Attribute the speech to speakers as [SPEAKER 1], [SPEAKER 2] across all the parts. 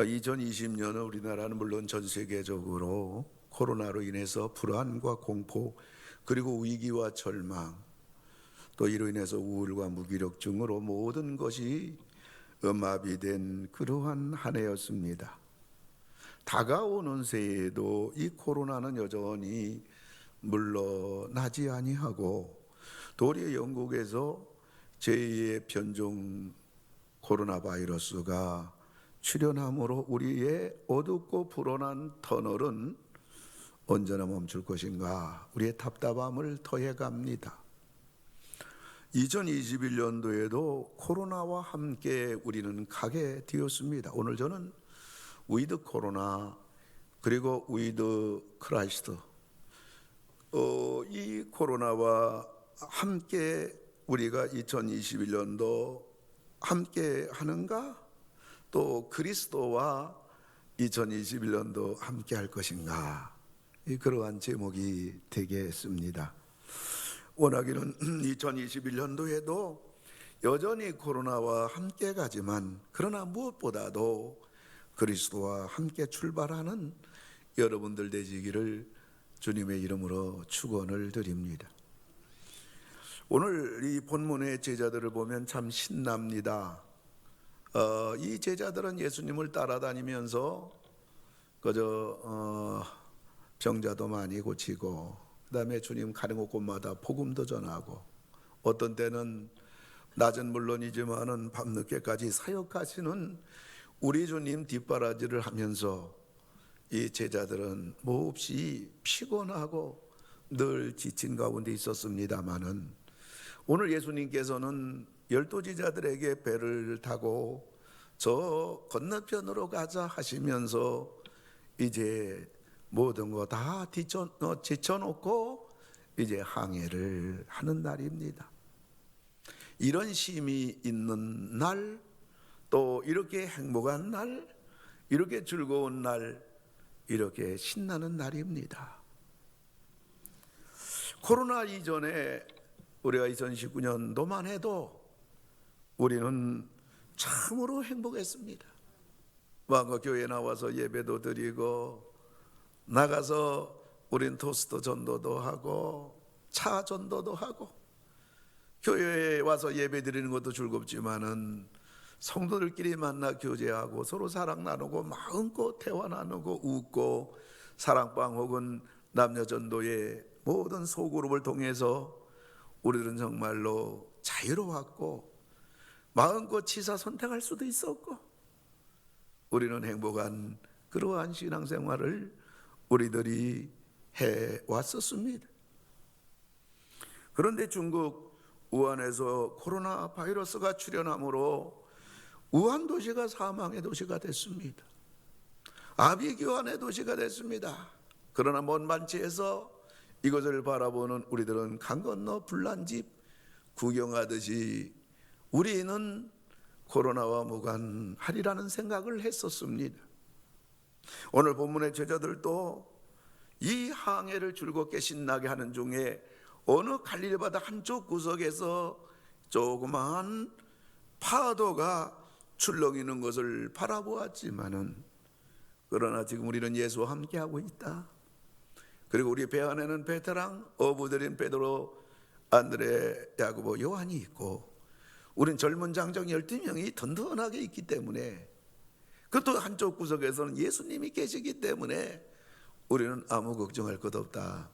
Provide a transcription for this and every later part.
[SPEAKER 1] 2020년은 우리나라는 물론 전 세계적으로 코로나로 인해서 불안과 공포 그리고 위기와 절망 또 이로 인해서 우울과 무기력증으로 모든 것이 마비된 그러한 한 해였습니다. 다가오는 새해에도 이 코로나는 여전히 물러나지 아니하고 도리어 영국에서 제2의 변종 코로나 바이러스가 출현함으로 우리의 어둡고 불온한 터널은 언제나 멈출 것인가 우리의 답답함을 더해갑니다. 2021년도에도 코로나와 함께 우리는 가게 되었습니다. 오늘 저는 위드 코로나 그리고 위드 크라이스트 이 코로나와 함께 우리가 2021년도 함께 하는가? 또 그리스도와 2021년도 함께 할 것인가? 그러한 제목이 되겠습니다. 원하기는 2021년도에도 여전히 코로나와 함께 가지만 그러나 무엇보다도 그리스도와 함께 출발하는 여러분들 되시기를 주님의 이름으로 축원을 드립니다. 오늘 이 본문의 제자들을 보면 참 신납니다. 이 제자들은 예수님을 따라다니면서 그저 병자도 많이 고치고 그다음에 주님 가는 곳곳마다 복음도 전하고 어떤 때는 낮은 물론이지만은 밤늦게까지 사역하시는 우리 주님 뒷바라지를 하면서 이 제자들은 몹시 피곤하고 늘 지친 가운데 있었습니다마는 오늘 예수님께서는 12 제자들에게 배를 타고 저 건너편으로 가자 하시면서 이제 모든 거 다 지쳐놓고 이제 항해를 하는 날입니다. 이런 쉼이 있는 날, 또 이렇게 행복한 날, 이렇게 즐거운 날, 이렇게 신나는 날입니다. 코로나 이전에 우리가 2019년도만 해도 우리는 참으로 행복했습니다. 마음껏 교회에 나와서 예배도 드리고 나가서 우린 토스트 전도도 하고 차 전도도 하고 교회에 와서 예배 드리는 것도 즐겁지만은 성도들끼리 만나 교제하고 서로 사랑 나누고 마음껏 대화 나누고 웃고 사랑방 혹은 남녀전도의 모든 소그룹을 통해서 우리들은 정말로 자유로웠고 마음껏 취사 선택할 수도 있었고 우리는 행복한 그러한 신앙생활을 우리들이 해왔었습니다. 그런데 중국 우한에서 코로나 바이러스가 출현함으로 우한 도시가 사망의 도시가 됐습니다. 아비규환의 도시가 됐습니다. 그러나 먼 만치에서 이것을 바라보는 우리들은 강 건너 불난집 구경하듯이 우리는 코로나와 무관하리라는 생각을 했었습니다. 오늘 본문의 제자들도 이 항해를 즐겁게 신나게 하는 중에 어느 갈릴리 바다 한쪽 구석에서 조그마한 파도가 출렁이는 것을 바라보았지만은 그러나 지금 우리는 예수와 함께하고 있다. 그리고 우리 배 안에는 베테랑 어부들인 베드로, 안드레, 야고보, 요한이 있고 우린 젊은 장정 12명이 든든하게 있기 때문에 그것도 한쪽 구석에서는 예수님이 계시기 때문에 우리는 아무 걱정할 것 없다.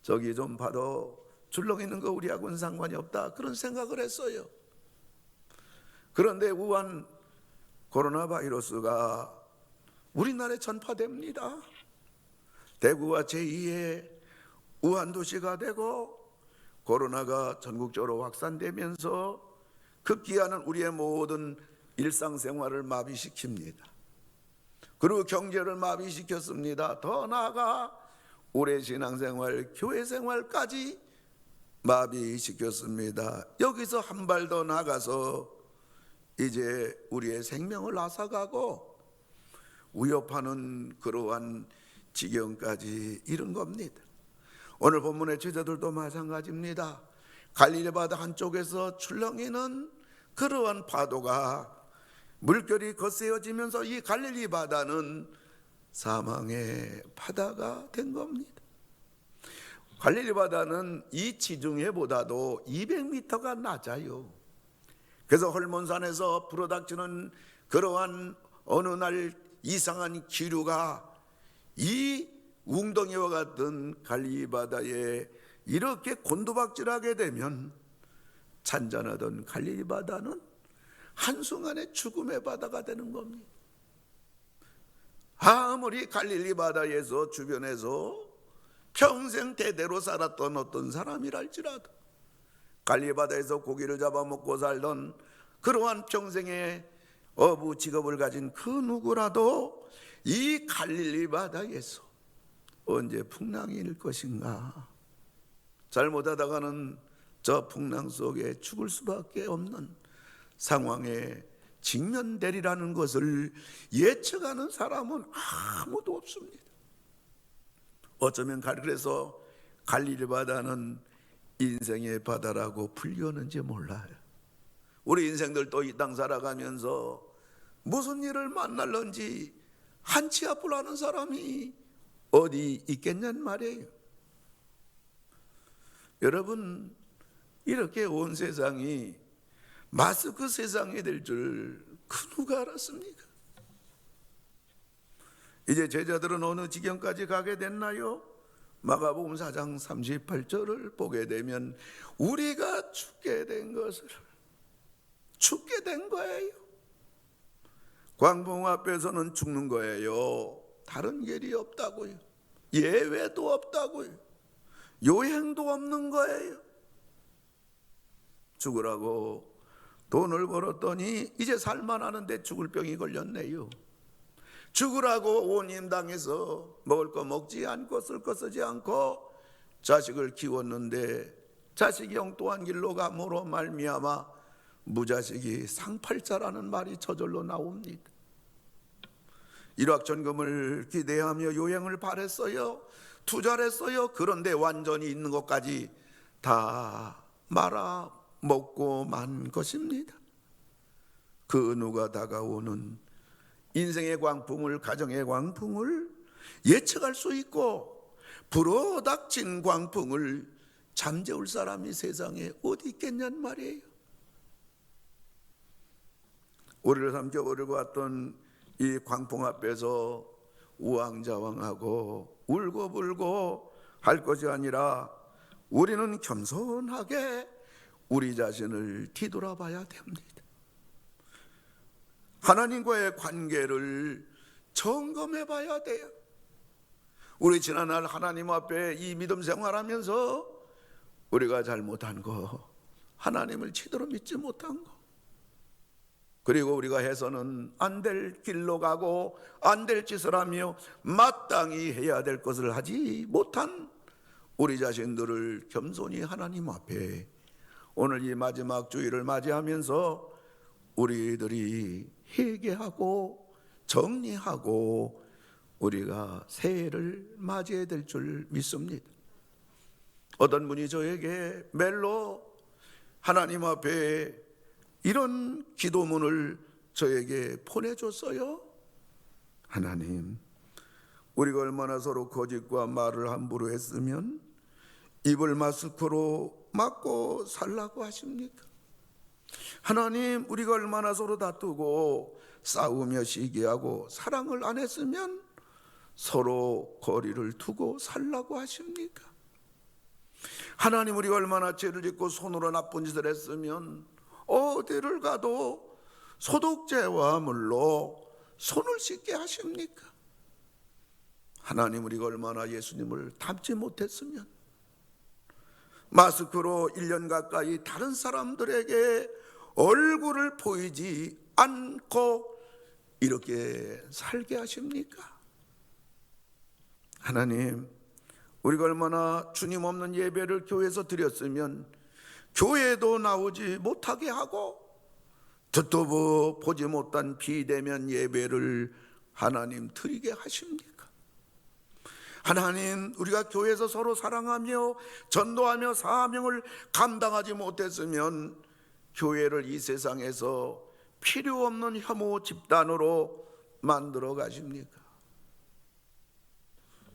[SPEAKER 1] 저기 좀 봐도 출렁이는 거 우리하고는 상관이 없다. 그런 생각을 했어요. 그런데 우한 코로나 바이러스가 우리나라에 전파됩니다. 대구와 제2의 우한 도시가 되고 코로나가 전국적으로 확산되면서 급기야는 우리의 모든 일상생활을 마비시킵니다. 그리고 경제를 마비시켰습니다. 더 나아가 우리의 신앙생활, 교회생활까지 마비시켰습니다. 여기서 한 발 더 나가서 이제 우리의 생명을 앗아가고 위협하는 그러한 지경까지 이른 겁니다. 오늘 본문의 제자들도 마찬가지입니다. 갈릴리 바다 한쪽에서 출렁이는 그러한 파도가 물결이 거세어지면서 이 갈릴리 바다는 사망의 바다가 된 겁니다. 갈릴리 바다는 이 지중해보다도 200m가 낮아요. 그래서 헐몬산에서 불어닥치는 그러한 어느 날 이상한 기류가 이 웅덩이와 같은 갈릴리 바다에 이렇게 곤두박질하게 되면 잔잔하던 갈릴리 바다는 한순간에 죽음의 바다가 되는 겁니다. 아무리 갈릴리 바다에서 주변에서 평생 대대로 살았던 어떤 사람이랄지라도, 갈릴리 바다에서 고기를 잡아먹고 살던 그러한 평생의 어부 직업을 가진 그 누구라도 이 갈릴리 바다에서 언제 풍랑이 일 것인가, 잘못하다가는 저 풍랑 속에 죽을 수밖에 없는 상황에 직면되리라는 것을 예측하는 사람은 아무도 없습니다. 어쩌면 그래서 갈릴리 바다는 인생의 바다라고 불리웠는지 몰라요. 우리 인생들도 이 땅 살아가면서 무슨 일을 만날런지 한치 앞을 아는 사람이 어디 있겠냔 말이에요. 여러분, 이렇게 온 세상이 마스크 세상이 될 줄 그 누가 알았습니까? 이제 제자들은 어느 지경까지 가게 됐나요? 마가복음 4장 38절을 보게 되면 우리가 죽게 된 거예요. 광풍 앞에서는 죽는 거예요. 다른 길이 없다고요. 예외도 없다고요. 요행도 없는 거예요. 죽으라고 돈을 벌었더니 이제 살만하는데 죽을 병이 걸렸네요. 죽으라고 온 임당해서 먹을 거 먹지 않고 쓸 거 쓰지 않고 자식을 키웠는데 자식이 엉뚱한 길로 감으로 말미암아 무자식이 상팔자라는 말이 저절로 나옵니다. 일확천금을 기대하며 요행을 바랬어요. 투자를 했어요. 그런데 완전히 있는 것까지 다 말아 먹고 만 것입니다. 그 누가 다가오는 인생의 광풍을, 가정의 광풍을 예측할 수 있고 불어닥친 광풍을 잠재울 사람이 세상에 어디 있겠냔 말이에요. 우리를 삼켜버리고 왔던 이 광풍 앞에서 우왕좌왕하고 울고불고 할 것이 아니라 우리는 겸손하게 우리 자신을 뒤돌아봐야 됩니다. 하나님과의 관계를 점검해 봐야 돼요. 우리 지난날 하나님 앞에 이 믿음 생활하면서 우리가 잘못한 거, 하나님을 제대로 믿지 못한 거, 그리고 우리가 해서는 안 될 길로 가고 안 될 짓을 하며 마땅히 해야 될 것을 하지 못한 우리 자신들을 겸손히 하나님 앞에 오늘 이 마지막 주일을 맞이하면서 우리들이 회개하고 정리하고 우리가 새해를 맞이해야 될 줄 믿습니다. 어떤 분이 저에게 멜로 하나님 앞에 이런 기도문을 저에게 보내줬어요. 하나님, 우리가 얼마나 서로 거짓과 말을 함부로 했으면 입을 마스크로 막고 살라고 하십니까? 하나님, 우리가 얼마나 서로 다투고 싸우며 시기하고 사랑을 안 했으면 서로 거리를 두고 살라고 하십니까? 하나님, 우리가 얼마나 죄를 짓고 손으로 나쁜 짓을 했으면 어디를 가도 소독제와 물로 손을 씻게 하십니까? 하나님, 우리가 얼마나 예수님을 닮지 못했으면 마스크로 1년 가까이 다른 사람들에게 얼굴을 보이지 않고 이렇게 살게 하십니까? 하나님, 우리가 얼마나 주님 없는 예배를 교회에서 드렸으면 교회도 나오지 못하게 하고 듣도 보지 못한 비대면 예배를 하나님 드리게 하십니까? 하나님, 우리가 교회에서 서로 사랑하며 전도하며 사명을 감당하지 못했으면 교회를 이 세상에서 필요 없는 혐오 집단으로 만들어 가십니까?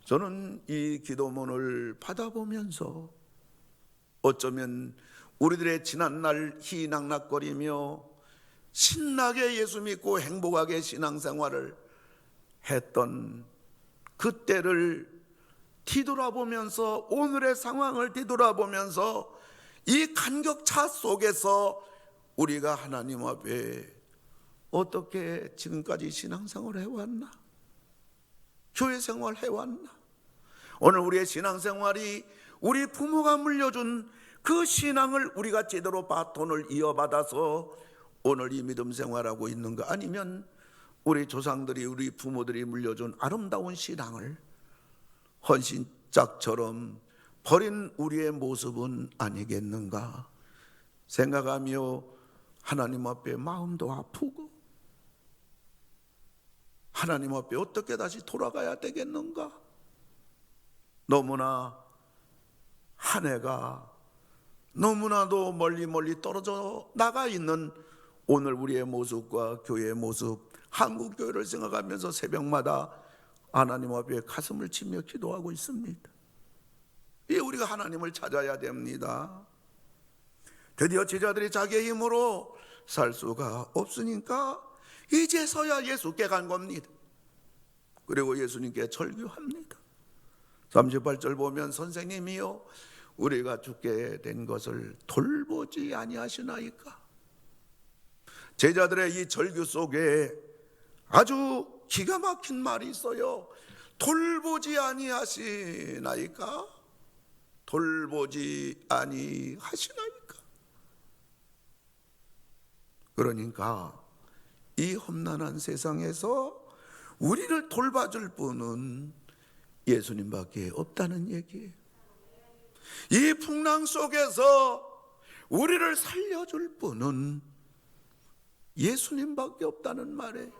[SPEAKER 1] 저는 이 기도문을 받아보면서 어쩌면 우리들의 지난날 희낙낙거리며 신나게 예수 믿고 행복하게 신앙생활을 했던 그때를 뒤돌아보면서, 오늘의 상황을 뒤돌아보면서 이 간격차 속에서 우리가 하나님 앞에 어떻게 지금까지 신앙생활을 해왔나? 교회 생활 해왔나? 오늘 우리의 신앙생활이 우리 부모가 물려준 그 신앙을 우리가 제대로 바톤을 이어받아서 오늘 이 믿음 생활하고 있는가? 아니면 우리 조상들이, 우리 부모들이 물려준 아름다운 신앙을 헌신짝처럼 버린 우리의 모습은 아니겠는가 생각하며 하나님 앞에 마음도 아프고, 하나님 앞에 어떻게 다시 돌아가야 되겠는가? 너무나 한 해가 너무나도 멀리 떨어져 나가 있는 오늘 우리의 모습과 교회의 모습, 한국교회를 생각하면서 새벽마다 하나님 앞에 가슴을 치며 기도하고 있습니다. 이 우리가 하나님을 찾아야 됩니다. 드디어 제자들이 자기의 힘으로 살 수가 없으니까 이제서야 예수께 간 겁니다. 그리고 예수님께 절규합니다. 38절 보면 선생님이요, 우리가 죽게 된 것을 돌보지 아니하시나이까? 제자들의 이 절규 속에 아주 기가 막힌 말이 있어요. 돌보지 아니하시나이까? 돌보지 아니하시나이까? 그러니까 이 험난한 세상에서 우리를 돌봐줄 분은 예수님밖에 없다는 얘기예요. 이 풍랑 속에서 우리를 살려줄 분은 예수님밖에 없다는 말이에요.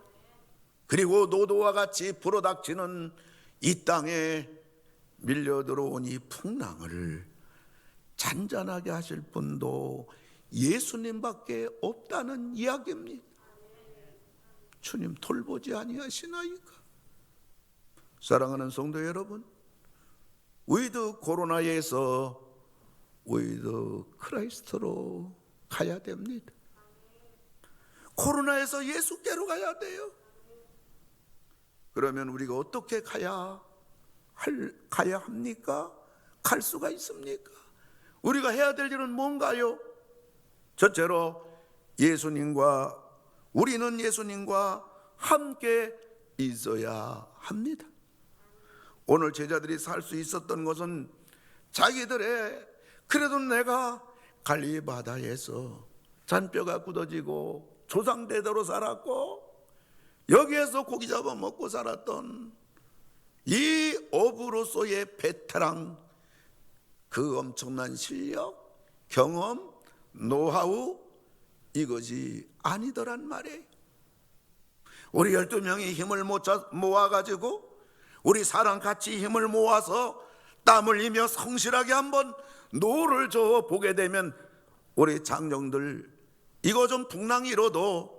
[SPEAKER 1] 그리고 노도와 같이 불어닥치는 이 땅에 밀려들어온 이 풍랑을 잔잔하게 하실 분도 예수님밖에 없다는 이야기입니다. 주님 돌보지 아니하시나이까? 사랑하는 성도 여러분, 위드 코로나에서 위드 크라이스트로 가야 됩니다. 코로나에서 예수께로 가야 돼요. 그러면 우리가 어떻게 가야 합니까? 갈 수가 있습니까? 우리가 해야 될 일은 뭔가요? 첫째로 우리는 예수님과 함께 있어야 합니다. 오늘 제자들이 살 수 있었던 것은 자기들의, 그래도 내가 갈릴리 바다에서 잔뼈가 굳어지고 조상대대로 살았고 여기에서 고기 잡아 먹고 살았던 이 어부로서의 베테랑, 그 엄청난 실력, 경험, 노하우, 이것이 아니더란 말이에요. 우리 12명이 힘을 모아가지고 우리 사람 같이 힘을 모아서 땀 흘리며 성실하게 한번 노를 저어 보게 되면 우리 장정들 이거 좀 풍랑이 일어도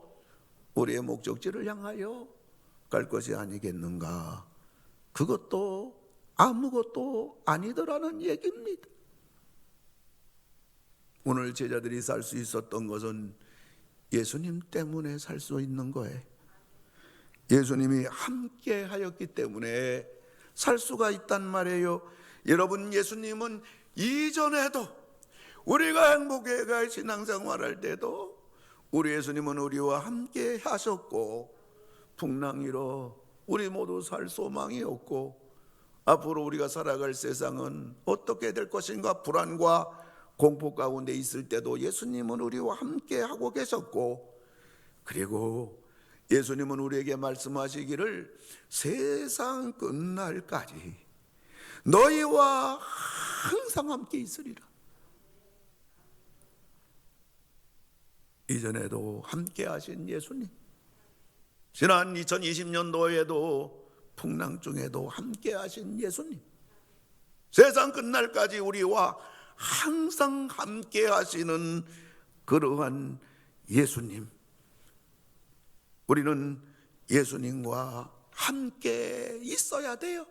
[SPEAKER 1] 우리의 목적지를 향하여 갈 것이 아니겠는가? 그것도 아무것도 아니더라는 얘기입니다. 오늘 제자들이 살 수 있었던 것은 예수님 때문에 살 수 있는 거예요. 예수님이 함께 하였기 때문에 살 수가 있단 말이에요. 여러분, 예수님은 이전에도 우리가 행복하게 신앙생활할 때도 우리 예수님은 우리와 함께 하셨고, 풍랑이로 우리 모두 살 소망이 없고 앞으로 우리가 살아갈 세상은 어떻게 될 것인가 불안과 공포 가운데 있을 때도 예수님은 우리와 함께 하고 계셨고, 그리고 예수님은 우리에게 말씀하시기를 세상 끝날까지 너희와 항상 함께 있으리라. 이전에도 함께 하신 예수님, 지난 2020년도에도 풍랑 중에도 함께 하신 예수님, 세상 끝날까지 우리와 항상 함께 하시는 그러한 예수님, 우리는 예수님과 함께 있어야 돼요.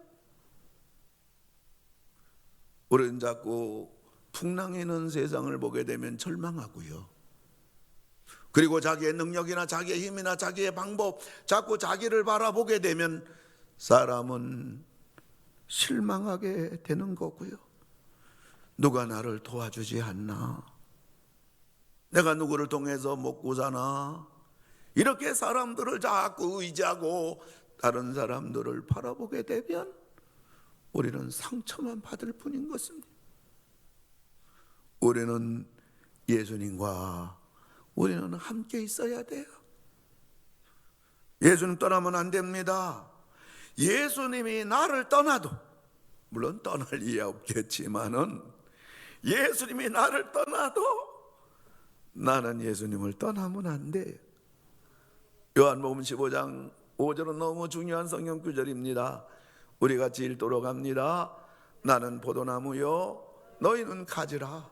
[SPEAKER 1] 우리는 자꾸 풍랑이 있는 세상을 보게 되면 절망하고요. 그리고 자기의 능력이나 자기의 힘이나 자기의 방법, 자꾸 자기를 바라보게 되면 사람은 실망하게 되는 거고요. 누가 나를 도와주지 않나? 내가 누구를 통해서 먹고 사나? 이렇게 사람들을 자꾸 의지하고 다른 사람들을 바라보게 되면 우리는 상처만 받을 뿐인 것입니다. 우리는 예수님과 우리는 함께 있어야 돼요. 예수님 떠나면 안 됩니다. 예수님이 나를 떠나도, 물론 떠날 이야 없겠지만은 예수님이 나를 떠나도 나는 예수님을 떠나면 안 돼요. 요한복음 15장 5절은 너무 중요한 성경 구절입니다. 우리 같이 읽도록 합니다. 나는 포도나무요 너희는 가지라.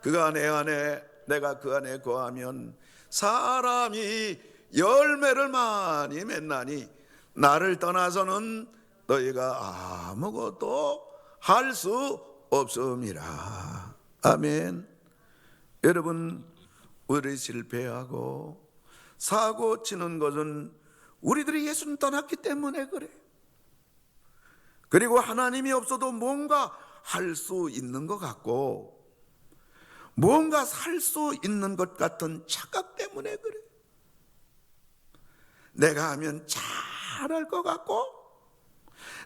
[SPEAKER 1] 그가 내 안에 내가 그 안에 거하면 사람이 열매를 많이 맺나니 나를 떠나서는 너희가 아무것도 할 수 없음이라. 아멘. 여러분, 우리 실패하고 사고 치는 것은 우리들이 예수님 떠났기 때문에 그래. 그리고 하나님이 없어도 뭔가 할 수 있는 것 같고 뭔가 살 수 있는 것 같은 착각 때문에 그래. 내가 하면 잘할 것 같고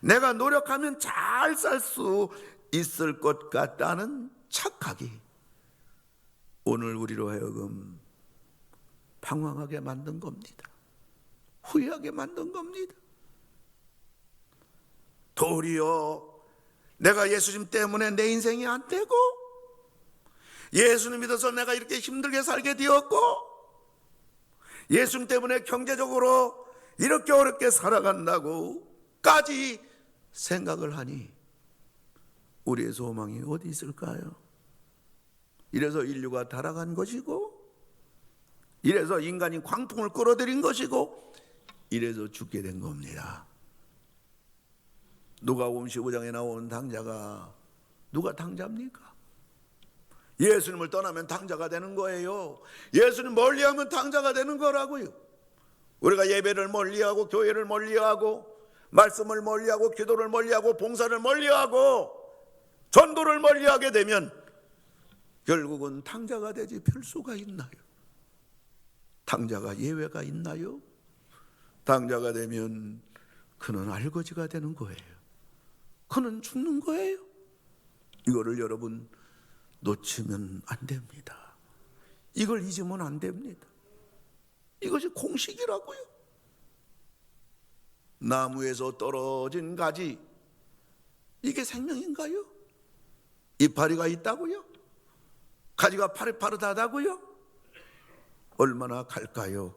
[SPEAKER 1] 내가 노력하면 잘 살 수 있을 것 같다는 착각이 오늘 우리로 하여금 방황하게 만든 겁니다. 후회하게 만든 겁니다. 도리어 내가 예수님 때문에 내 인생이 안 되고 예수님 믿어서 내가 이렇게 힘들게 살게 되었고 예수님 때문에 경제적으로 이렇게 어렵게 살아간다고까지 생각을 하니 우리의 소망이 어디 있을까요? 이래서 인류가 타락한 것이고 이래서 인간이 광풍을 끌어들인 것이고 이래서 죽게 된 겁니다. 누가복음 15장에 나오는 당자가 누가 당자입니까? 예수님을 떠나면 당자가 되는 거예요. 예수님 멀리하면 당자가 되는 거라고요. 우리가 예배를 멀리하고 교회를 멀리하고 말씀을 멀리하고 기도를 멀리하고 봉사를 멀리하고 전도를 멀리하게 되면 결국은 당자가 되지 필수가 있나요? 당자가 예외가 있나요? 당자가 되면 그는 알거지가 되는 거예요. 그는 죽는 거예요. 이거를 여러분 놓치면 안 됩니다. 이걸 잊으면 안 됩니다. 이것이 공식이라고요. 나무에서 떨어진 가지, 이게 생명인가요? 이파리가 있다고요? 가지가 파릇파릇하다고요? 얼마나 갈까요?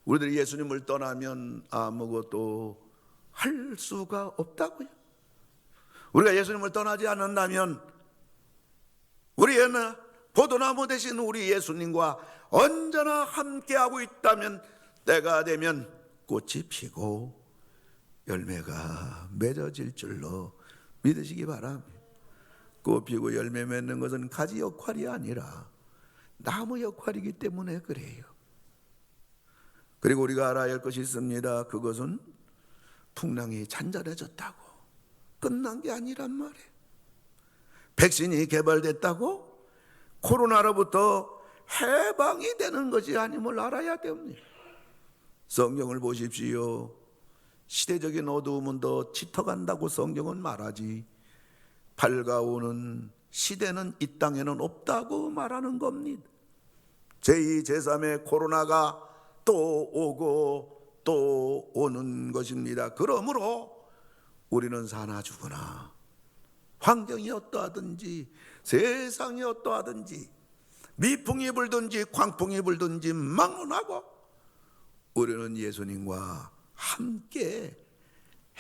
[SPEAKER 1] 우리들이 예수님을 떠나면 아무것도 할 수가 없다고요. 우리가 예수님을 떠나지 않는다면 우리는 포도나무 대신 우리 예수님과 언제나 함께하고 있다면 때가 되면 꽃이 피고 열매가 맺어질 줄로 믿으시기 바랍니다. 꽃 피고 열매 맺는 것은 가지 역할이 아니라 나무 역할이기 때문에 그래요. 그리고 우리가 알아야 할 것이 있습니다. 그것은 풍랑이 잔잔해졌다고 끝난 게 아니란 말이에요. 백신이 개발됐다고 코로나로부터 해방이 되는 것이 아님을 알아야 됩니다. 성경을 보십시오. 시대적인 어두움은 더 짙어간다고 성경은 말하지 밝아오는 시대는 이 땅에는 없다고 말하는 겁니다. 제2, 제3의 코로나가 또 오고 또 오는 것입니다. 그러므로 우리는 사나 죽으나 환경이 어떠하든지 세상이 어떠하든지 미풍이 불든지 광풍이 불든지 막론하고 우리는 예수님과 함께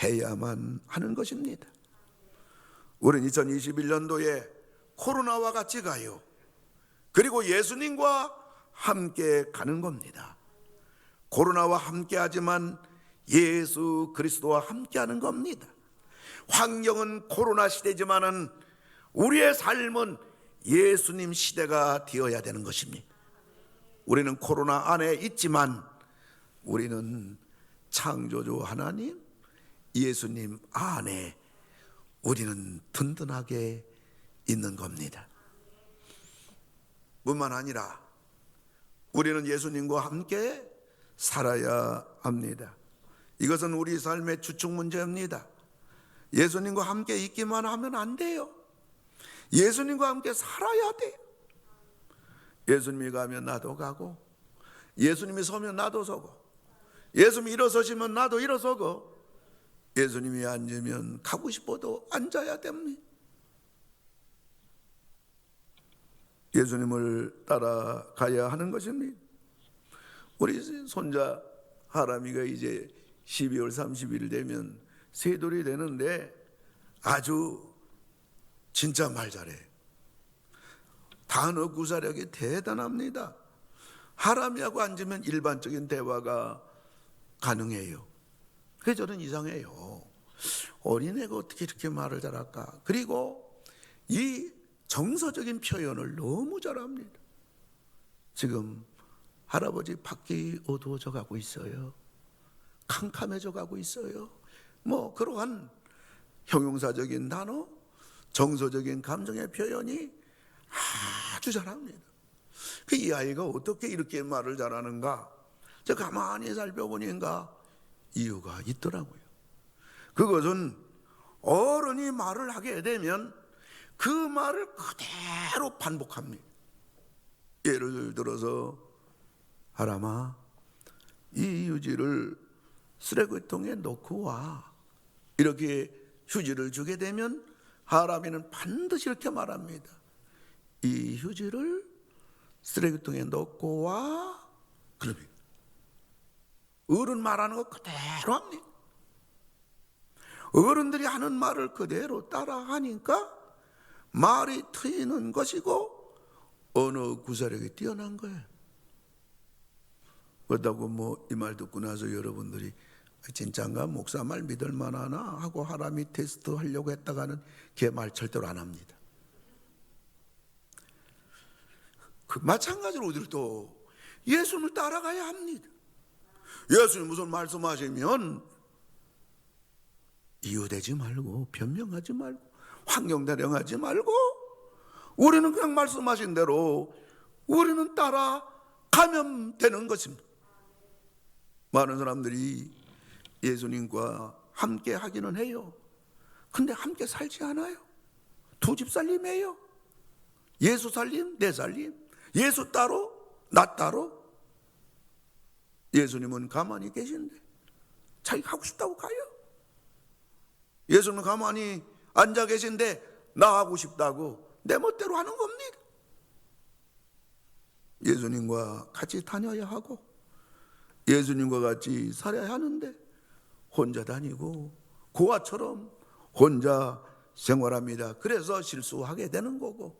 [SPEAKER 1] 해야만 하는 것입니다. 우리는 2021년도에 코로나와 같이 가요. 그리고 예수님과 함께 가는 겁니다. 코로나와 함께하지만 예수 그리스도와 함께하는 겁니다. 환경은 코로나 시대지만은 우리의 삶은 예수님 시대가 되어야 되는 것입니다. 우리는 코로나 안에 있지만 우리는 창조주 하나님 예수님 안에 우리는 든든하게 있는 겁니다. 뿐만 아니라 우리는 예수님과 함께 살아야 합니다. 이것은 우리 삶의 주축 문제입니다. 예수님과 함께 있기만 하면 안 돼요. 예수님과 함께 살아야 돼요. 예수님이 가면 나도 가고, 예수님이 서면 나도 서고, 예수님이 일어서시면 나도 일어서고, 예수님이 앉으면 가고 싶어도 앉아야 됩니다. 예수님을 따라가야 하는 것입니다. 우리 손자 하람이가 이제 12월 30일 되면 세돌이 되는데 아주 진짜 말 잘해. 단어 구사력이 대단합니다. 하람이하고 앉으면 일반적인 대화가 가능해요. 그래서 저는 이상해요. 어린애가 어떻게 이렇게 말을 잘할까? 그리고 이 정서적인 표현을 너무 잘합니다. 지금 할아버지 밖이 어두워져 가고 있어요. 캄캄해져 가고 있어요. 뭐 그러한 형용사적인 단어, 정서적인 감정의 표현이 아주 잘합니다. 이 아이가 어떻게 이렇게 말을 잘하는가? 제가 가만히 살펴보니까 이유가 있더라고요. 그것은 어른이 말을 하게 되면 그 말을 그대로 반복합니다. 예를 들어서 하람아, 이 휴지를 쓰레기통에 넣고 와. 이렇게 휴지를 주게 되면 하람이는 반드시 이렇게 말합니다. 이 휴지를 쓰레기통에 넣고 와. 그러면 어른 말하는 거 그대로 합니다. 어른들이 하는 말을 그대로 따라하니까 말이 트이는 것이고 언어 구사력이 뛰어난 거예요. 그렇다고 뭐 이 말 듣고 나서 여러분들이 진짜인가 목사 말 믿을 만하나 하고 하람이 테스트 하려고 했다가는 걔 말 절대로 안 합니다. 그 마찬가지로 우리도 예수님을 따라가야 합니다. 예수님 무슨 말씀하시면 이유되지 말고 변명하지 말고 환경 대령하지 말고 우리는 그냥 말씀하신 대로 우리는 따라가면 되는 것입니다. 많은 사람들이 예수님과 함께 하기는 해요. 근데 함께 살지 않아요. 두 집 살림이에요. 예수 살림, 내 살림. 예수 따로, 나 따로. 예수님은 가만히 계신데 자기가 하고 싶다고 가요. 예수님은 가만히 앉아 계신데 나 하고 싶다고 내 멋대로 하는 겁니다. 예수님과 같이 다녀야 하고 예수님과 같이 살아야 하는데 혼자 다니고 고아처럼 혼자 생활합니다. 그래서 실수하게 되는 거고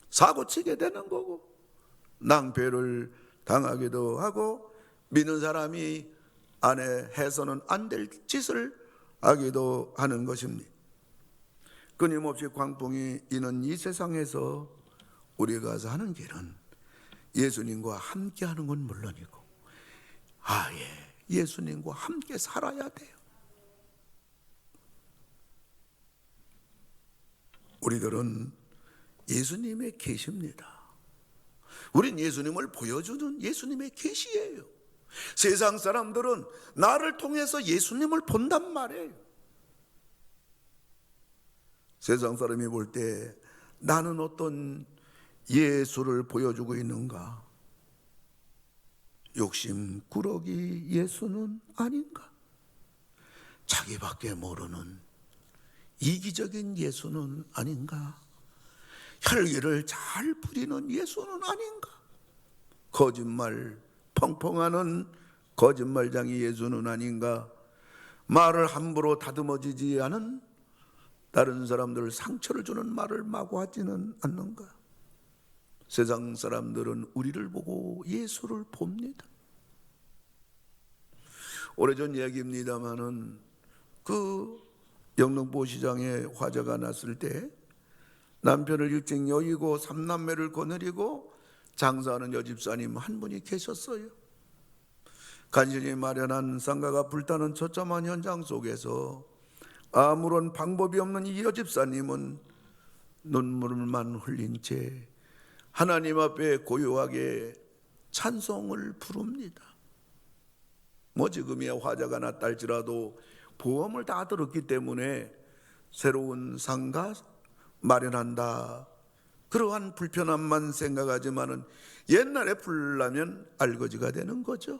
[SPEAKER 1] 사고치게 되는 거고 낭패를 당하기도 하고 믿는 사람이 안에 해서는 안 될 짓을 하기도 하는 것입니다. 끊임없이 광풍이 이는 이 세상에서 우리가 사는 길은 예수님과 함께하는 건 물론이고 아예 예수님과 함께 살아야 돼요. 우리들은 예수님의 계시입니다. 우린 예수님을 보여주는 예수님의 계시예요. 세상 사람들은 나를 통해서 예수님을 본단 말이에요. 세상 사람이 볼 때 나는 어떤 예수를 보여주고 있는가? 욕심 꾸러기 예수는 아닌가? 자기밖에 모르는 이기적인 예수는 아닌가? 혈기를 잘 부리는 예수는 아닌가? 거짓말 펑펑하는 거짓말장이 예수는 아닌가? 말을 함부로 다듬어지지 않은 다른 사람들 상처를 주는 말을 마구 하지는 않는가? 세상 사람들은 우리를 보고 예수를 봅니다. 오래전 이야기입니다마는 그 영등포시장에 화재가 났을 때 남편을 일찍 여의고 삼남매를 거느리고 장사하는 여집사님 한 분이 계셨어요. 간신히 마련한 상가가 불타는 처참한 현장 속에서 아무런 방법이 없는 이 여집사님은 눈물만 흘린 채 하나님 앞에 고요하게 찬송을 부릅니다. 뭐 지금이야 화재가 났다 할지라도 보험을 다 들었기 때문에 새로운 상가 마련한다, 그러한 불편함만 생각하지만은 옛날에 불나면 알거지가 되는 거죠.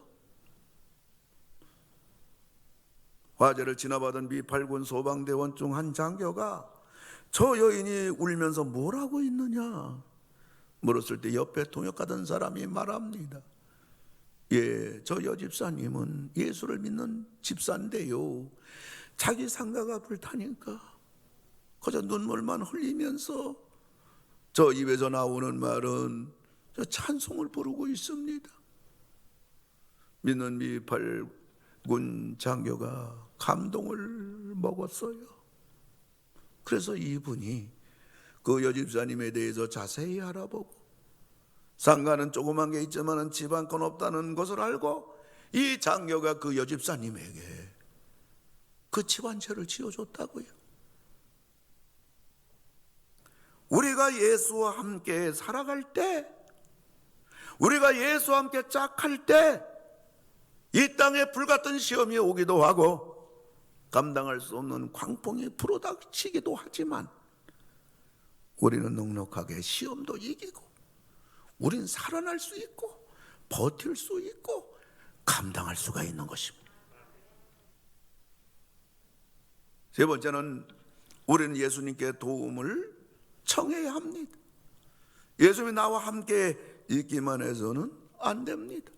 [SPEAKER 1] 화재를 지나받은 미 8군 소방대원 중 한 장교가 저 여인이 울면서 뭘 하고 있느냐 물었을 때 옆에 동역하던 사람이 말합니다. 예, 저 여집사님은 예수를 믿는 집사인데요, 자기 상가가 불타니까 그저 눈물만 흘리면서 저 입에서 나오는 말은 저 찬송을 부르고 있습니다. 믿는 미 8군 장교가 감동을 먹었어요. 그래서 이분이 그 여집사님에 대해서 자세히 알아보고 상가는 조그만 게 있지만 집 한 건 없다는 것을 알고 이 장교가 그 여집사님에게 그 집 한 채를 지어줬다고요. 우리가 예수와 함께 살아갈 때, 우리가 예수와 함께 짝할 때 이 땅에 불같은 시험이 오기도 하고 감당할 수 없는 광풍이 불어닥치기도 하지만 우리는 넉넉하게 시험도 이기고 우린 살아날 수 있고 버틸 수 있고 감당할 수가 있는 것입니다. 세 번째는 우리는 예수님께 도움을 청해야 합니다. 예수님이 나와 함께 있기만 해서는 안 됩니다.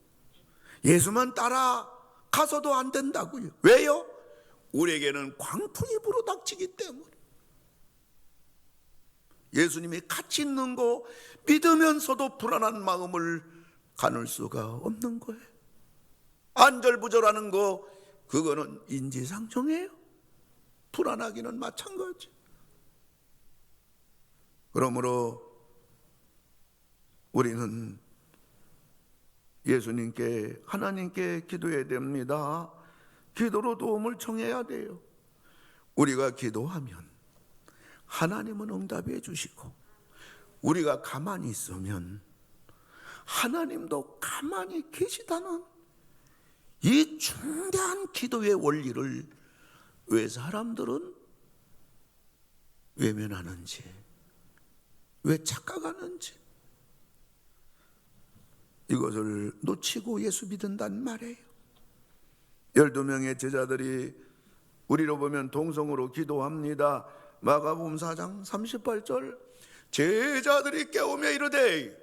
[SPEAKER 1] 예수만 따라가서도 안 된다고요. 왜요? 우리에게는 광풍이 불어닥치기 때문에. 예수님이 같이 있는 거 믿으면서도 불안한 마음을 가눌 수가 없는 거예요. 안절부절하는 거 그거는 인지상정이에요. 불안하기는 마찬가지. 그러므로 우리는 예수님께, 하나님께 기도해야 됩니다. 기도로 도움을 청해야 돼요. 우리가 기도하면 하나님은 응답해 주시고 우리가 가만히 있으면 하나님도 가만히 계시다는 이 중대한 기도의 원리를 왜 사람들은 외면하는지, 왜 착각하는지, 이것을 놓치고 예수 믿는단 말이에요. 12명의 제자들이 우리로 보면 동성으로 기도합니다. 마가복음 4장 38절, 제자들이 깨우며 이르되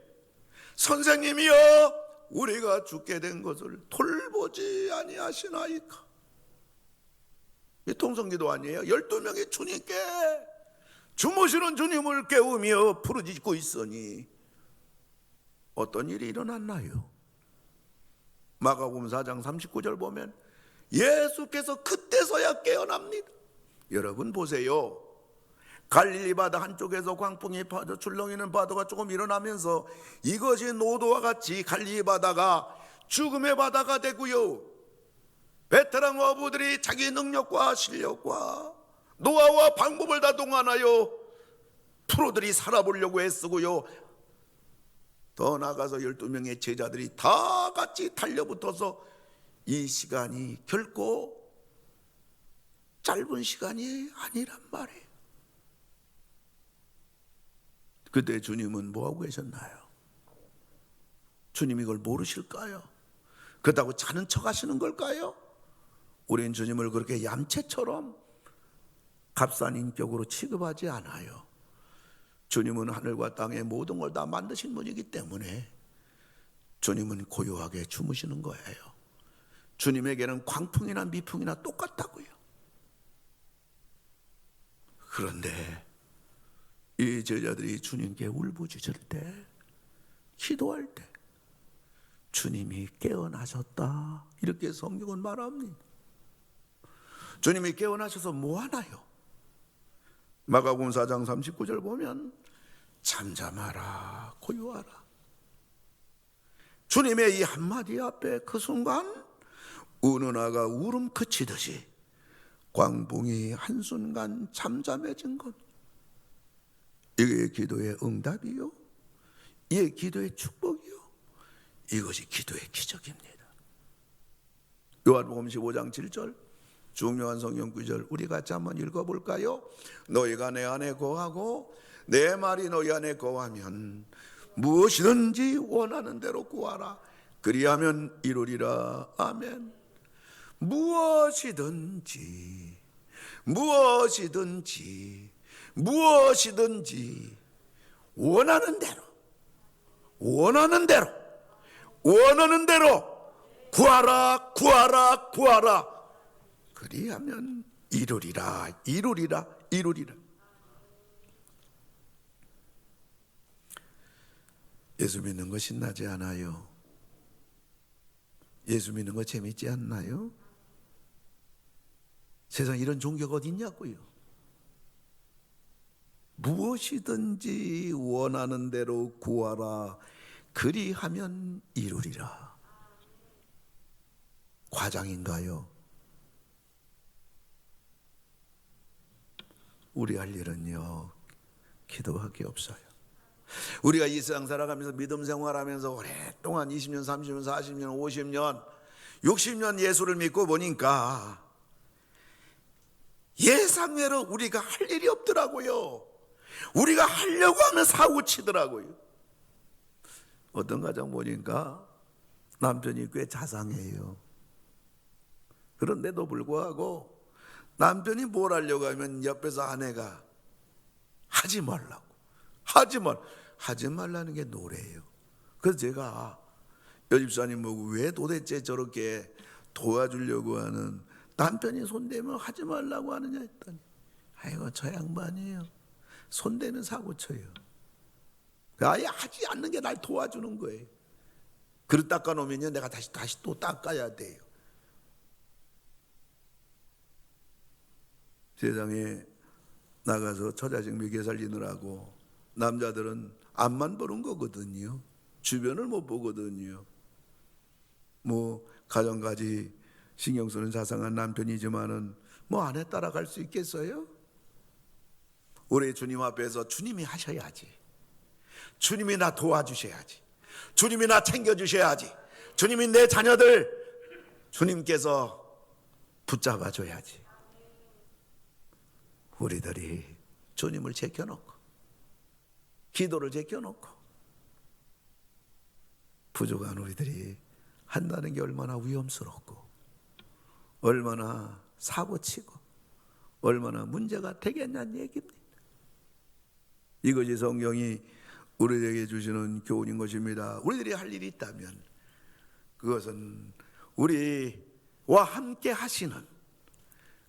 [SPEAKER 1] 선생님이여 우리가 죽게 된 것을 돌보지 아니하시나이까. 이 동성기도 아니에요. 12명이 주님께 주무시는 주님을 깨우며 부르짖고 있으니 어떤 일이 일어났나요? 마가복음 4장 39절 보면 예수께서 그때서야 깨어납니다. 여러분 보세요. 갈릴리 바다 한쪽에서 광풍이 파도 출렁이는 파도가 조금 일어나면서 이것이 노도와 같이 갈릴리 바다가 죽음의 바다가 되고요, 베테랑 어부들이 자기 능력과 실력과 노하우와 방법을 다 동원하여 프로들이 살아보려고 애쓰고요, 더 나아가서 12명의 제자들이 다 같이 달려붙어서 이 시간이 결코 짧은 시간이 아니란 말이에요. 그때 주님은 뭐하고 계셨나요? 주님 이걸 모르실까요? 그렇다고 자는 척 하시는 걸까요? 우린 주님을 그렇게 얌체처럼 값싼 인격으로 취급하지 않아요. 주님은 하늘과 땅의 모든 걸 다 만드신 분이기 때문에 주님은 고요하게 주무시는 거예요. 주님에게는 광풍이나 미풍이나 똑같다고요. 그런데 이 제자들이 주님께 울부짖을 때, 기도할 때 주님이 깨어나셨다, 이렇게 성경은 말합니다. 주님이 깨어나셔서 뭐 하나요? 마가복음 4장 39절 보면 잠잠하라 고요하라. 주님의 이 한마디 앞에 그 순간 은은하가 울음 그치듯이 광풍이 한순간 잠잠해진 것. 이게 기도의 응답이요, 이게 기도의 축복이요, 이것이 기도의 기적입니다. 요한복음 15장 7절 중요한 성경 구절 우리 같이 한번 읽어볼까요? 너희가 내 안에 거하고 내 말이 너희 안에 거하면 무엇이든지 원하는 대로 구하라 그리하면 이루리라. 아멘. 무엇이든지 원하는 대로 구하라. 그리하면 이루리라. 예수 믿는 거 신나지 않아요? 예수 믿는 거 재밌지 않나요? 세상에 이런 종교가 어디 있냐고요. 무엇이든지 원하는 대로 구하라 그리하면 이루리라. 과장인가요? 우리 할 일은요, 기도밖에 없어요. 우리가 이 세상 살아가면서 믿음 생활하면서 오랫동안 20년, 30년, 40년, 50년, 60년 예수를 믿고 보니까 예상외로 우리가 할 일이 없더라고요. 우리가 하려고 하면 사고 치더라고요. 어떤 가정 보니까 남편이 꽤 자상해요. 그런데도 불구하고 남편이 뭘 하려고 하면 옆에서 아내가 하지 말라는 게 노래예요. 그래서 제가 여집사님 보고 왜 도대체 저렇게 도와주려고 하는 남편이 손대면 하지 말라고 하느냐 했더니 아이고 저 양반이에요. 손대면 사고 쳐요. 아예 하지 않는 게 날 도와주는 거예요. 그릇 닦아 놓으면 내가 다시 또 닦아야 돼요. 세상에 나가서 처자식 먹여 살리느라고 남자들은 앞만 보는 거거든요. 주변을 못 보거든요. 뭐 가정까지 신경 쓰는 자상한 남편이지만은 뭐 아내 따라갈 수 있겠어요? 우리 주님 앞에서 주님이 하셔야지. 주님이 나 도와주셔야지. 주님이 나 챙겨주셔야지. 주님이 내 자녀들 주님께서 붙잡아 줘야지. 우리들이 주님을 제껴놓고 기도를 제껴놓고 부족한 우리들이 한다는 게 얼마나 위험스럽고 얼마나 사고치고 얼마나 문제가 되겠냐는 얘기입니다. 이것이 성경이 우리에게 주시는 교훈인 것입니다. 우리들이 할 일이 있다면 그것은 우리와 함께 하시는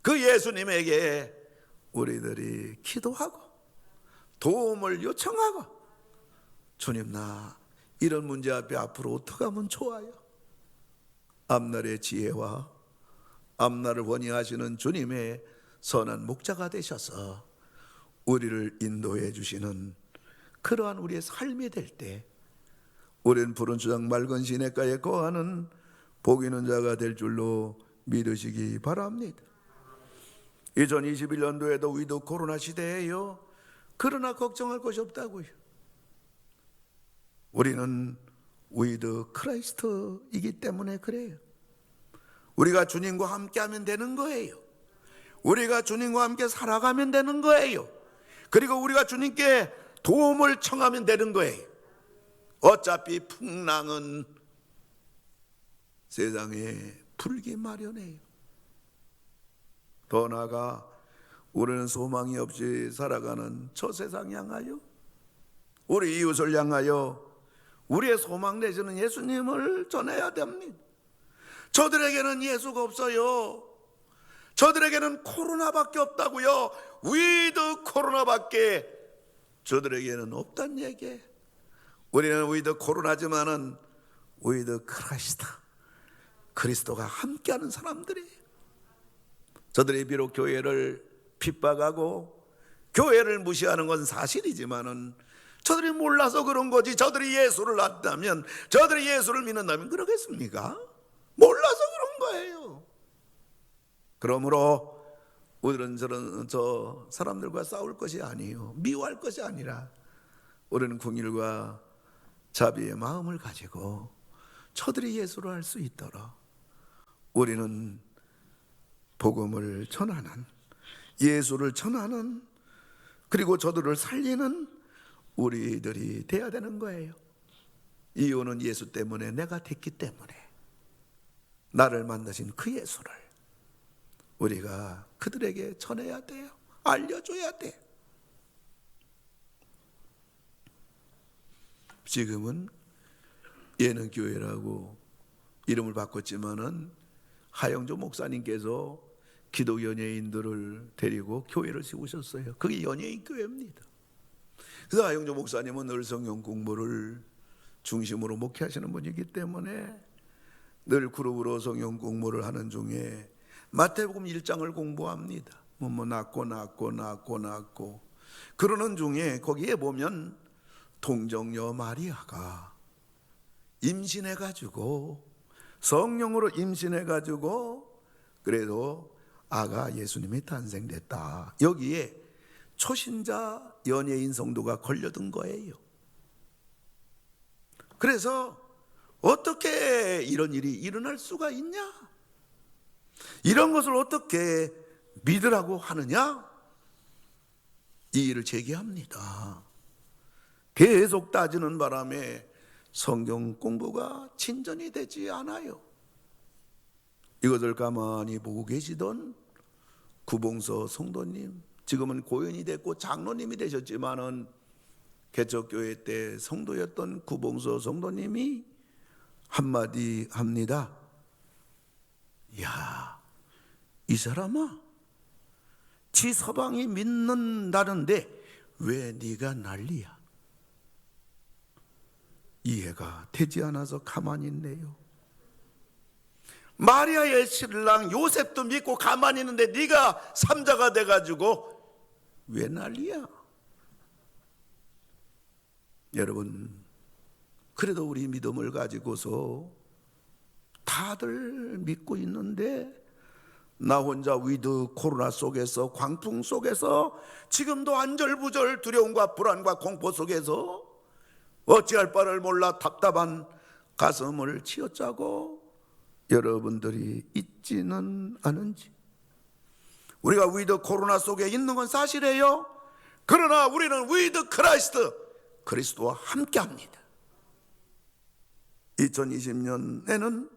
[SPEAKER 1] 그 예수님에게 우리들이 기도하고 도움을 요청하고 주님 나 이런 문제 앞에 앞으로 어떻게 하면 좋아요? 앞날의 지혜와 앞날을 원의하시는 주님의 선한 목자가 되셔서 우리를 인도해 주시는 그러한 우리의 삶이 될 때 우리는 푸른 수장 맑은 시냇가에 거하는 복 있는 자가 될 줄로 믿으시기 바랍니다. 2021년도에도 위드 코로나 시대예요. 그러나 걱정할 것이 없다고요. 우리는 위드 크라이스트이기 때문에 그래요. 우리가 주님과 함께하면 되는 거예요. 우리가 주님과 함께 살아가면 되는 거예요. 그리고 우리가 주님께 도움을 청하면 되는 거예요. 어차피 풍랑은 세상에 불기 마련해요. 더 나아가 우리는 소망이 없이 살아가는 저 세상 향하여 우리 이웃을 향하여 우리의 소망 내지는 예수님을 전해야 됩니다. 저들에게는 예수가 없어요. 저들에게는 코로나밖에 없다고요. 위드 코로나밖에 저들에게는 없단 얘기예요. 우리는 위드 코로나지만은 위드 크라이스트, 그리스도가 함께하는 사람들이에요. 저들이 비록 교회를 핍박하고 교회를 무시하는 건 사실이지만은 저들이 몰라서 그런 거지. 저들이 예수를 안다면, 저들이 예수를 믿는다면 그러겠습니까? 몰라서 그런 거예요. 그러므로 우리는 저 사람들과 싸울 것이 아니에요. 미워할 것이 아니라 우리는 긍휼과 자비의 마음을 가지고 저들이 예수를 알 수 있도록 우리는 복음을 전하는, 예수를 전하는, 그리고 저들을 살리는 우리들이 돼야 되는 거예요. 이유는 예수 때문에 내가 됐기 때문에 나를 만나신 그 예수를 우리가 그들에게 전해야 돼요. 알려줘야 돼. 지금은 예능교회라고 이름을 바꿨지만은 하영조 목사님께서 기독 연예인들을 데리고 교회를 세우셨어요. 그게 연예인 교회입니다. 그래서 하영조 목사님은 늘 성경 공부를 중심으로 목회하시는 분이기 때문에 늘 그룹으로 성경 공부를 하는 중에 마태복음 1장을 공부합니다. 낳고 그러는 중에 거기에 보면 동정녀 마리아가 임신해가지고 성령으로 임신해가지고 그래도 아가 예수님이 탄생됐다. 여기에 초신자 연예인 성도가 걸려든 거예요. 그래서 어떻게 이런 일이 일어날 수가 있냐? 이런 것을 어떻게 믿으라고 하느냐? 이 일을 제기합니다. 계속 따지는 바람에 성경 공부가 진전이 되지 않아요. 이것을 가만히 보고 계시던 구봉서 성도님, 지금은 고연이 됐고 장로님이 되셨지만은 개척교회 때 성도였던 구봉서 성도님이 한마디 합니다. 야, 이 사람아, 지 서방이 믿는다는데 왜 네가 난리야? 이해가 되지 않아서 가만히 있네요. 마리아의 신랑 요셉도 믿고 가만히 있는데 네가 삼자가 돼가지고 왜 난리야? 여러분, 그래도 우리 믿음을 가지고서 다들 믿고 있는데 나 혼자 위드 코로나 속에서, 광풍 속에서, 지금도 안절부절 두려움과 불안과 공포 속에서 어찌할 바를 몰라 답답한 가슴을 치어짜고 여러분들이 있지는 않은지. 우리가 위드 코로나 속에 있는 건 사실이에요. 그러나 우리는 위드 크라이스트, 그리스도와 함께 합니다. 2020년에는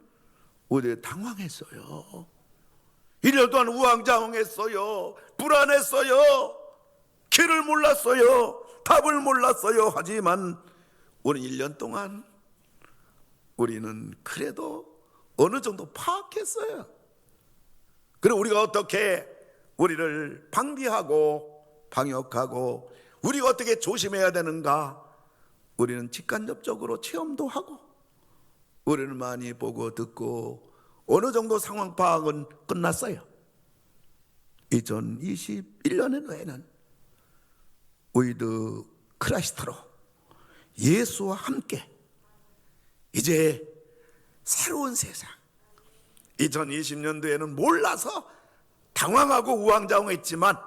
[SPEAKER 1] 우리 당황했어요. 1년 동안 우왕좌왕했어요. 불안했어요. 길을 몰랐어요. 답을 몰랐어요. 하지만 우리 1년 동안 우리는 그래도 어느 정도 파악했어요. 그리고 우리가 어떻게 우리를 방비하고 방역하고 우리가 어떻게 조심해야 되는가, 우리는 직간접적으로 체험도 하고 우리는 많이 보고 듣고 어느 정도 상황 파악은 끝났어요. 2021년에는 위드 크라이스트로, 예수와 함께 이제 새로운 세상, 2020년도에는 몰라서 당황하고 우왕좌왕했지만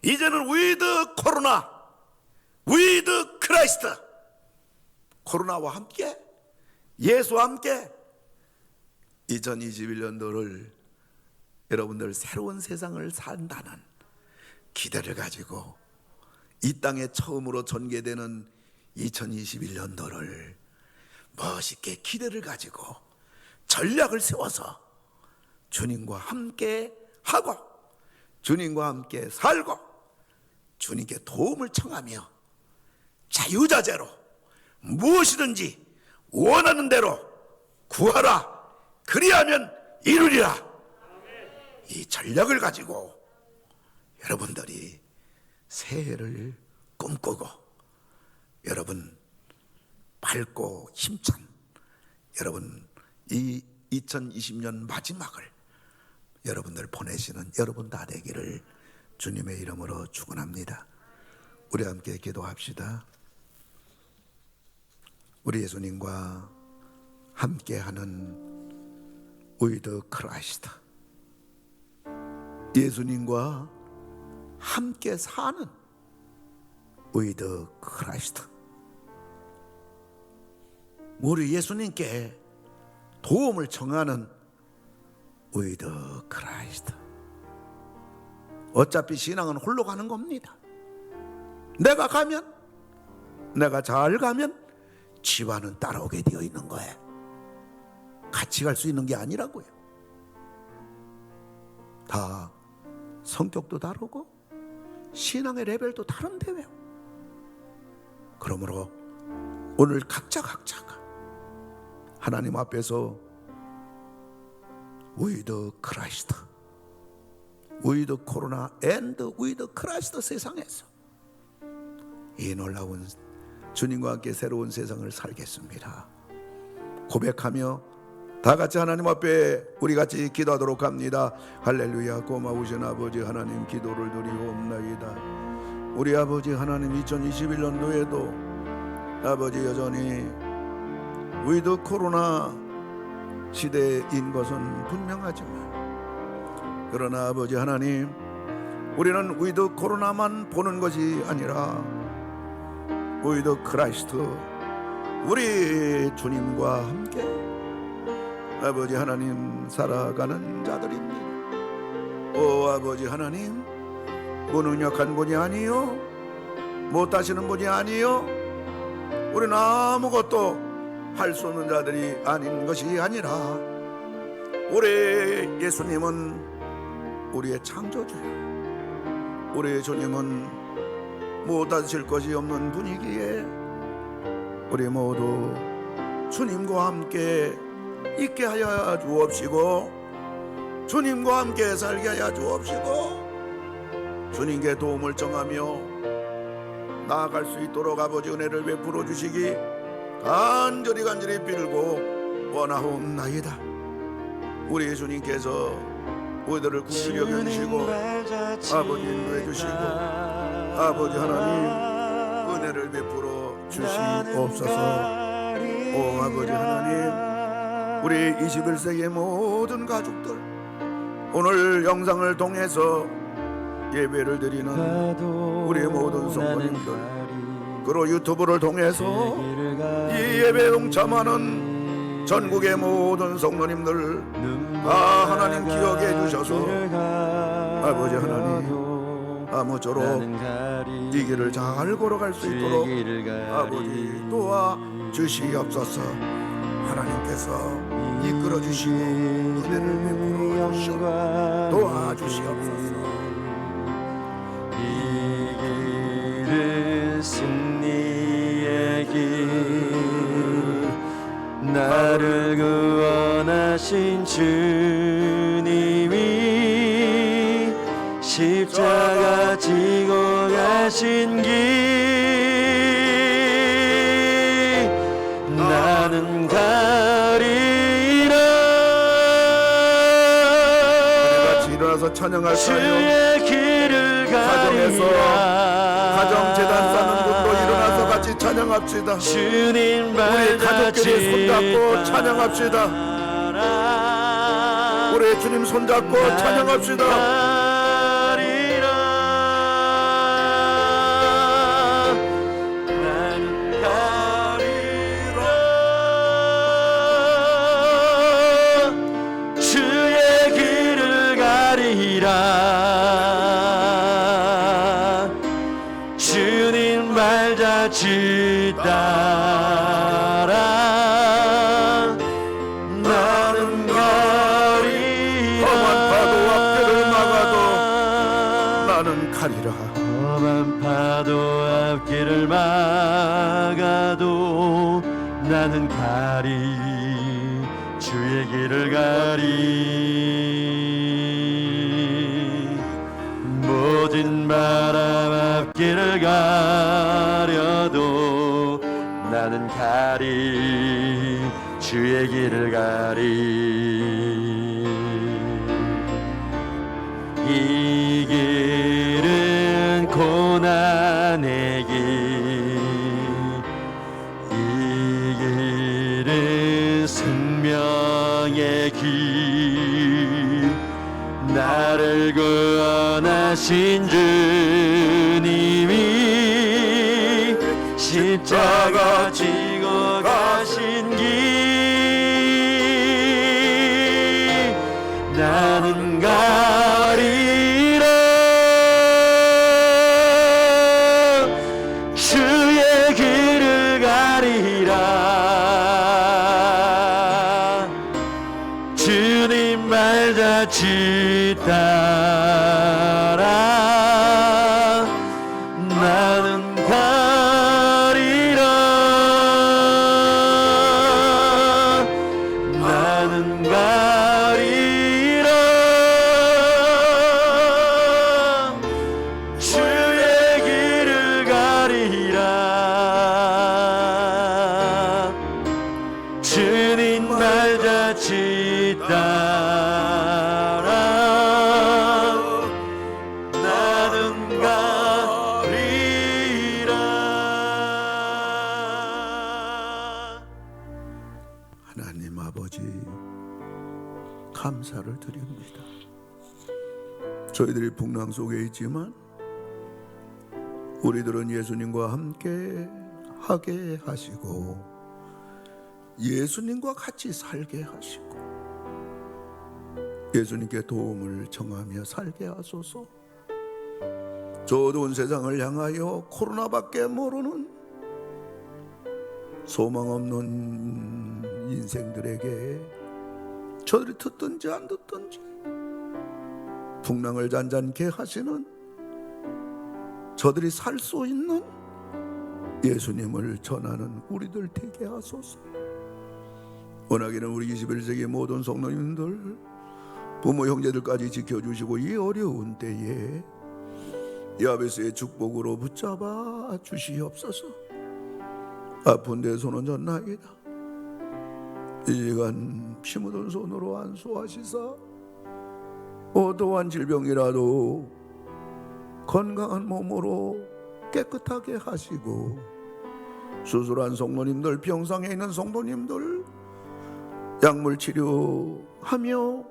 [SPEAKER 1] 이제는 위드 코로나, 위드 크라이스트, 코로나와 함께, 예수와 함께 2021년도를 여러분들 새로운 세상을 산다는 기대를 가지고 이 땅에 처음으로 전개되는 2021년도를 멋있게 기대를 가지고 전략을 세워서 주님과 함께 하고 주님과 함께 살고 주님께 도움을 청하며 자유자재로 무엇이든지 원하는 대로 구하라, 그리하면 이루리라. 이 전략을 가지고 여러분들이 새해를 꿈꾸고 여러분 밝고 힘찬 여러분 이 2020년 마지막을 여러분들 보내시는 여러분 다 되기를 주님의 이름으로 축원합니다. 우리 함께 기도합시다. 우리 예수님과 함께하는 위드 크라이스트, 예수님과 함께 사는 위드 크라이스트, 우리 예수님께 도움을 청하는 위드 크라이스트. 어차피 신앙은 홀로 가는 겁니다. 내가 잘 가면 지와는 따라오게 되어 있는 거예요. 같이 갈 수 있는 게 아니라고요. 다 성격도 다르고 신앙의 레벨도 다른데요. 그러므로 오늘 각자가 하나님 앞에서 위드 크라이스트, 위드 코로나 앤드 위드 크라이스트 세상에서 이 놀라운 주님과 함께 새로운 세상을 살겠습니다. 고백하며 다 같이 하나님 앞에 우리 같이 기도하도록 합니다. 할렐루야. 고마우신 아버지 하나님, 기도를 드리옵나이다. 우리 아버지 하나님, 2021년도에도 아버지 여전히 위드 코로나 시대인 것은 분명하지만, 그러나 아버지 하나님, 우리는 위드 코로나만 보는 것이 아니라 위드 크라이스트, 우리 주님과 함께 아버지 하나님 살아가는 자들입니다. 오 아버지 하나님, 무능력한 분이 아니요, 못하시는 분이 아니요, 우리는 아무것도 할 수 없는 자들이 아닌 것이 아니라 우리 예수님은 우리의 창조주야. 우리 주님은 못하실 것이 없는 분이기에 우리 모두 주님과 함께 있게 하여 주옵시고, 주님과 함께 살게 하여 주옵시고, 주님께 도움을 청하며 나아갈 수 있도록 아버지 은혜를 베풀어 주시기 간절히 빌고 원하옵나이다. 우리 주님께서 우리들을 긍휼히 여겨주시고 아버지 인도해 주시고 아버지 하나님 은혜를 베풀어 주시옵소서. 오 아버지 하나님, 우리 21세기의 모든 가족들, 오늘 영상을 통해서 예배를 드리는 우리 모든 성도님들, 그리고 유튜브를 통해서 이 예배에 동참하는 전국의 모든 성도님들 다 하나님 기억해 주셔서 아버지 하나님 아무쪼록 이 길을 잘 걸어갈 수 있도록 아버지 도와주시옵소서. 하나님께서 이끌어 주시고 은혜를 베풀어 주시고 도와주시옵소서.
[SPEAKER 2] 이 길은 승리의 길, 나를 구원하신 주님이 십자가 지고 가신 길, 나는 가리라.
[SPEAKER 1] 같이 일어나서 찬양할까요?
[SPEAKER 2] 주의 길을
[SPEAKER 1] 가정에서
[SPEAKER 2] 가리라.
[SPEAKER 1] 가정재단 쌓는 분도 일어나서 같이 찬양합시다.
[SPEAKER 2] 주님
[SPEAKER 1] 우리 가족끼리 손잡고 찬양합시다. 우리 주님 손잡고 찬양합시다.
[SPEAKER 2] 나는 가리라. 주의 길을 가리라. 주님 발자취 따라 나는 가리라.
[SPEAKER 1] 험한 파도 앞길을 막아도 나는 가리라.
[SPEAKER 2] 험한 파도 앞길을 막아도 나는 가리. 주의 길을 가리. 모든 바람 앞길을 가려도 나는 가리. 주의 길을 가리. 이 길은 고난의 길, 이 길은 생명의 길, 나를 구원하신 주님이 십자가 지고 가신 길, 나는 가리라. 주의 길을 가리라. 주님 말자치 따라 나는 가리라. 나는 가리라. 주의 길을 가리라. 주님 말자치 따라 나는 가리라.
[SPEAKER 1] 하나님 아버지, 감사를 드립니다. 저희들이 풍랑 속에 있지만 우리들은 예수님과 함께 하게 하시고 예수님과 같이 살게 하시고 예수님께 도움을 청하며 살게 하소서. 저 어두운 세상을 향하여 코로나밖에 모르는 소망 없는 인생들에게 저들이 듣든지 안 듣든지 풍랑을 잔잔케 하시는 저들이 살 수 있는 예수님을 전하는 우리들 되게 하소서. 원하기는 우리 21세기 모든 성도님들, 부모 형제들까지 지켜주시고 이 어려운 때에 야베스의 축복으로 붙잡아 주시옵소서. 아픈 데 손은 졌나이다. 이 시간 피 묻은 손으로 안수하시사 어떠한 질병이라도 건강한 몸으로 깨끗하게 하시고 수술한 성도님들, 병상에 있는 성도님들 약물 치료하며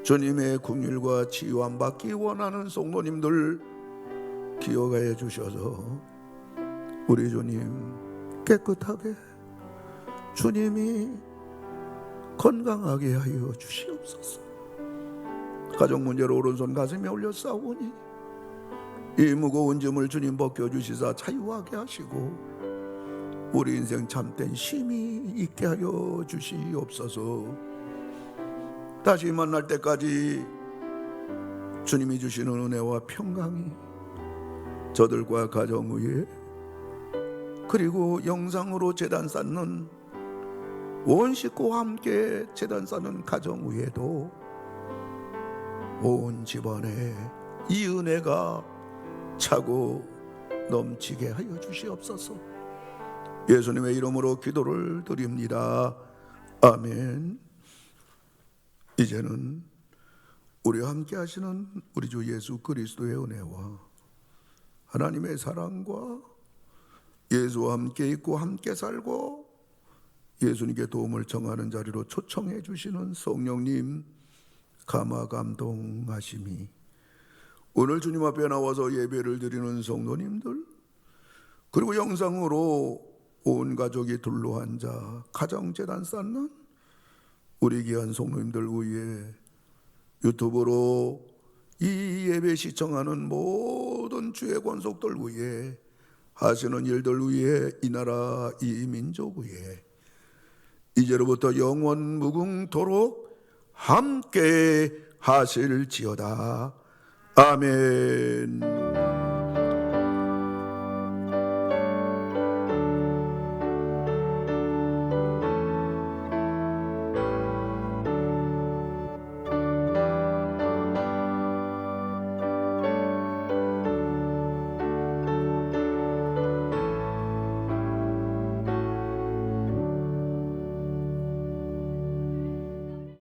[SPEAKER 1] 주님의 긍휼과 치유함 받기 원하는 성도님들 기억하여 주셔서 우리 주님 깨끗하게 주님이 건강하게 하여 주시옵소서. 가족 문제로 오른손 가슴에 올려 싸우니 이 무거운 짐을 주님 벗겨주시사 자유하게 하시고 우리 인생 참된 쉼이 있게 하여 주시옵소서. 다시 만날 때까지 주님이 주시는 은혜와 평강이 저들과 가정 위에 그리고 영상으로 제단 쌓는 온 식구와 함께 제단 쌓는 가정 위에도 온 집안에 이 은혜가 차고 넘치게 하여 주시옵소서. 예수님의 이름으로 기도를 드립니다. 아멘. 이제는 우리와 함께 하시는 우리 주 예수 그리스도의 은혜와 하나님의 사랑과 예수와 함께 있고 함께 살고 예수님께 도움을 청하는 자리로 초청해 주시는 성령님 감화 감동하심이 오늘 주님 앞에 나와서 예배를 드리는 성도님들 그리고 영상으로 온 가족이 둘러앉아 가정재단 쌓는 우리 귀한 성도님들 위해 유튜브로 이 예배 시청하는 모든 주의 권속들 위해 하시는 일들 위해 이 나라 이 민족 위해 이제로부터 영원 무궁토록 함께 하실지어다. 아멘.